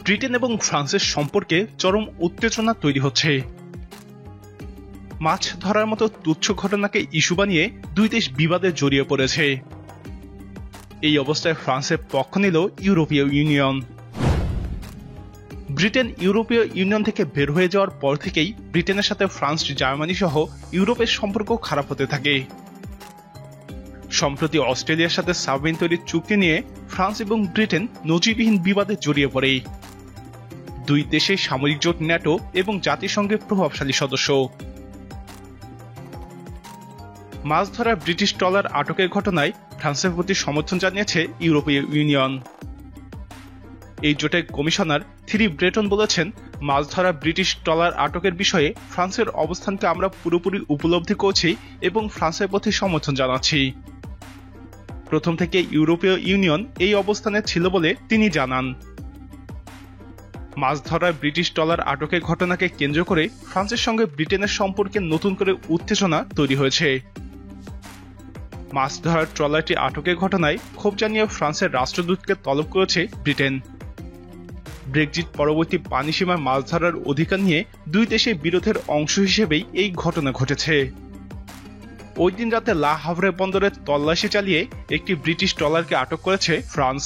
Britain এবং ফ্রান্সের সম্পর্কে চরম উত্তেজনা তৈরি হচ্ছে। মাছ ধরার মতো তুচ্ছ ঘটনাকে ইস্যু বানিয়ে দুই দেশ বিবাদে জড়িয়ে পড়েছে। এই অবস্থায় ফ্রান্সের পক্ষ নিল ইউরোপীয় ইউনিয়ন। ব্রিটেন ইউরোপীয় ইউনিয়ন থেকে বের হয়ে যাওয়ার পর থেকেই ব্রিটেনের সাথে ফ্রান্স, জার্মানি সহ ইউরোপের সম্পর্ক খারাপ হতে থাকে। সম্প্রতি অস্ট্রেলিয়ার সাথে সাবমেরিন তৈরির চুক্তি নিয়ে ফ্রান্স এবং ব্রিটেন নজিরবিহীন বিবাদে জড়িয়ে পড়ে। দুই দেশে সামরিক জোট ন্যাটো এবং জাতিসংঘের প্রভাবশালী সদস্য। মাছ ধরা ব্রিটিশ ট্রলার আটকের ঘটনায় ফ্রান্সের প্রতি সমর্থন জানিয়েছে ইউরোপীয় ইউনিয়ন। এই জোটের কমিশনার থিরি ব্রেটন বলেছেন, মাছ ধরা ব্রিটিশ ট্রলার আটকের বিষয়ে ফ্রান্সের অবস্থানকে আমরা পুরোপুরি উপলব্ধি করছি এবং ফ্রান্সের প্রতি সমর্থন জানাচ্ছি। প্রথম থেকে ইউরোপীয় ইউনিয়ন এই অবস্থানে ছিল বলে তিনি জানান। মাছ ধরা ব্রিটিশ ট্রলার আটকের ঘটনাকে কেন্দ্র করে ফ্রান্সের সঙ্গে ব্রিটেনের সম্পর্কে নতুন করে উত্তেজনা তৈরি হয়েছে। মাছ ধরার ট্রলারটি আটকের ঘটনায় ক্ষোভ জানিয়ে ফ্রান্সের রাষ্ট্রদূতকে তলব করেছে ব্রিটেন। ব্রেক্সিট পরবর্তী পানিসীমায় মাছ ধরার অধিকার নিয়ে দুই দেশের বিরোধের অংশ হিসেবেই এই ঘটনা ঘটেছে। ওই দিন রাতে লা হাভরে বন্দরে তল্লাশি চালিয়ে একটি ব্রিটিশ ট্রলারকে আটক করেছে ফ্রান্স।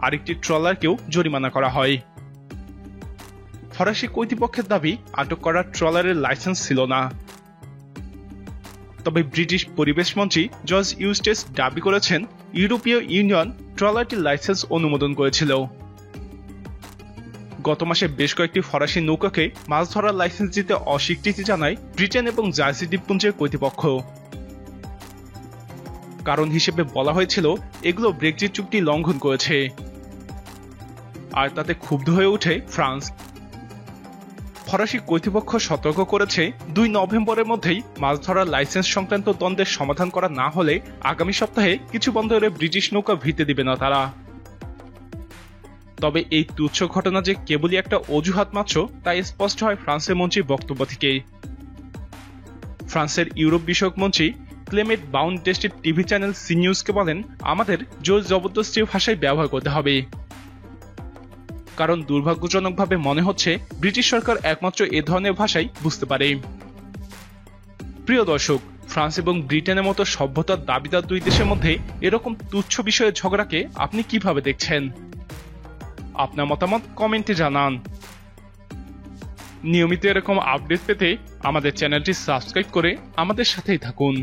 আরেকটি ট্রলারকেও জরিমানা করা হয়। ফরাসি কর্তৃপক্ষের দাবি, আটক করা ট্রলারের লাইসেন্স ছিল না। তবে ব্রিটিশ পরিবেশ মন্ত্রী জর্জ ইউস্টেস দাবি করেছেন, ইউরোপীয় ইউনিয়ন ট্রলারটির লাইসেন্স অনুমোদন করেছিল। গত মাসে বেশ কয়েকটি ফরাসি নৌকাকে মাছ ধরার লাইসেন্স দিতে অস্বীকৃতি জানায় ব্রিটেন এবং জার্সি দ্বীপপুঞ্জের কর্তৃপক্ষ। কারণ হিসেবে বলা হয়েছিল, এগুলো ব্রেক্সিট চুক্তি লঙ্ঘন করেছে। আর তাতে ক্ষুব্ধ হয়ে ওঠে ফ্রান্স। ফরাসি কর্তৃপক্ষ সতর্ক করেছে, 2 নভেম্বরের মধ্যেই মাছ ধরার লাইসেন্স সংক্রান্ত দ্বন্দ্বের সমাধান করা না হলে আগামী সপ্তাহে কিছু বন্দরে ব্রিটিশ নৌকা ভিড়তে দিবে না তারা। তবে এই তুচ্ছ ঘটনা যে কেবলই একটা অজুহাত মাত্র, তাই স্পষ্ট হয় ফ্রান্সের মন্ত্রীর বক্তব্য থেকে। ফ্রান্সের ইউরোপ বিষয়ক মন্ত্রী ক্লেমেট বাউন্ড দেশটির টিভি চ্যানেল সি নিউজকে বলেন, আমাদের জোর জবরদস্তির ভাষায় ব্যবহার করতে হবে। কারণ দুর্ভাগ্যজনকভাবে মনে হচ্ছে ব্রিটিশ সরকার একমাত্র এ ধরনের ভাষাই বুঝতে পারে। প্রিয় দর্শক, ফ্রান্স এবং ব্রিটেনের মতো সভ্যতার দাবিদার দুই দেশের মধ্যে এরকম তুচ্ছ বিষয়ে ঝগড়াকে আপনি কিভাবে দেখছেন? আপনার মতামত কমেন্টে জানান। নিয়মিত এরকম আপডেট পেতে আমাদের চ্যানেলটি সাবস্ক্রাইব করে আমাদের সাথেই থাকুন।